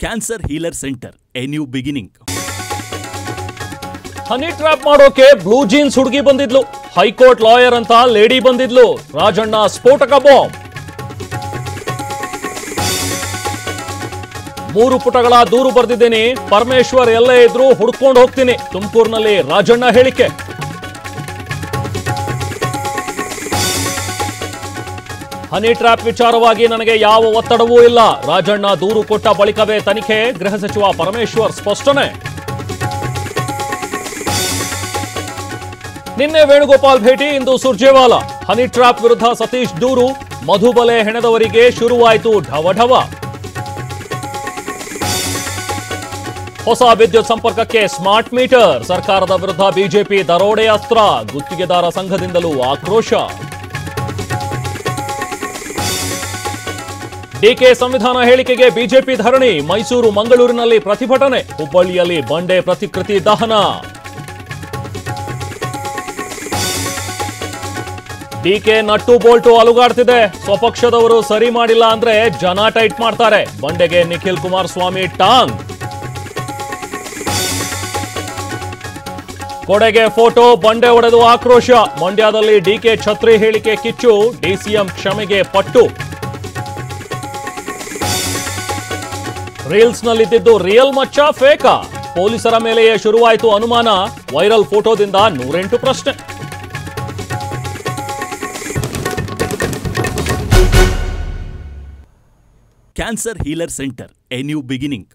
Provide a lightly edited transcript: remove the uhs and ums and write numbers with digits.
Cancer healer centre A new beginning. Honey trap ಮಾಡೋಕೆ blue jeans ಹುಡುಗಿ ಬಂದಿದ್ಲು. High court lawyer ಅಂತ lady ಬಂದಿದ್ಲು. Rajanna ಸ್ಫೋಟಕ bomb. 3 ಪುಟಗಳ ದೂರು ಬರೆದಿದ್ದೀನಿ. ಪರಮೇಶ್ವರ್ ಎಲ್ಲೇ ಇದ್ರೂ ಹುಡ್ಕೊಂಡು ಹೋಗ್ತೀನಿ. ತುಮಕೂರಿನಲ್ಲಿ ರಾಜಣ್ಣ ಹೇಳಿಕೆ. ಹನಿ ಟ್ರ್ಯಾಪ್ ವಿಚಾರವಾಗಿ ನನಗೆ ಯಾವ ಒತ್ತಡವೂ ಇಲ್ಲ. ರಾಜಣ್ಣ ದೂರು ಕೊಟ್ಟ ಬಳಿಕವೇ ತನಿಖೆ. ಗೃಹ ಸಚಿವ ಪರಮೇಶ್ವರ್ ಸ್ಪಷ್ಟನೆ. ನಿನ್ನೆ ವೇಣುಗೋಪಾಲ್ ಭೇಟಿ, ಇಂದು ಸುರ್ಜೇವಾಲಾ. ಹನಿ ಟ್ರ್ಯಾಪ್ ವಿರುದ್ಧ ಸತೀಶ್ ದೂರು. ಮಧುಬಲೆ ಹೆಣೆದವರಿಗೆ ಶುರುವಾಯಿತು ಢವಢವ. ಹೊಸ ವಿದ್ಯುತ್ ಸಂಪರ್ಕಕ್ಕೆ ಸ್ಮಾರ್ಟ್ ಮೀಟರ್. ಸರ್ಕಾರದ ವಿರುದ್ಧ ಬಿಜೆಪಿ ದರೋಡೆ ಅಸ್ತ್ರ. ಗುತ್ತಿಗೆದಾರ ಸಂಘದಿಂದಲೂ ಆಕ್ರೋಶ. ಡಿಕೆ ಸಂವಿಧಾನ ಹೇಳಿಕೆಗೆ ಬಿಜೆಪಿ ಧರಣಿ. ಮೈಸೂರು, ಮಂಗಳೂರಿನಲ್ಲಿ ಪ್ರತಿಭಟನೆ. ಹುಬ್ಬಳ್ಳಿಯಲ್ಲಿ ಬಂಡೆ ಪ್ರತಿಕೃತಿ ದಹನ. ಡಿಕೆ ನಟ್ಟು ಬೋಲ್ಟು ಅಲುಗಾಡ್ತಿದೆ. ಸ್ವಪಕ್ಷದವರು ಸರಿ ಮಾಡಿಲ್ಲ ಅಂದ್ರೆ ಜನ ಟೈಟ್ ಮಾಡ್ತಾರೆ. ಬಂಡೆಗೆ ನಿಖಿಲ್ ಕುಮಾರಸ್ವಾಮಿ ಟಾಂಗ್. ಕೊಡೆಗೆ ಫೋಟೋ, ಬಂಡೆ ಒಡೆದು ಆಕ್ರೋಶ. ಮಂಡ್ಯದಲ್ಲಿ ಡಿಕೆ ಛತ್ರಿ ಹೇಳಿಕೆ ಕಿಚ್ಚು. ಡಿಸಿಎಂ ಕ್ಷಮೆಗೆ ಪಟ್ಟು. ರೀಲ್ಸ್ನಲ್ಲಿದ್ದು ರಿಯಲ್ ಮಚ್ಚ ಫೇಕಾ? ಪೊಲೀಸರ ಮೇಲೆಯೇ ಶುರುವಾಯಿತು ಅನುಮಾನ. ವೈರಲ್ ಫೋಟೋದಿಂದ 108 ಪ್ರಶ್ನೆ. Cancer healer centre A new beginning.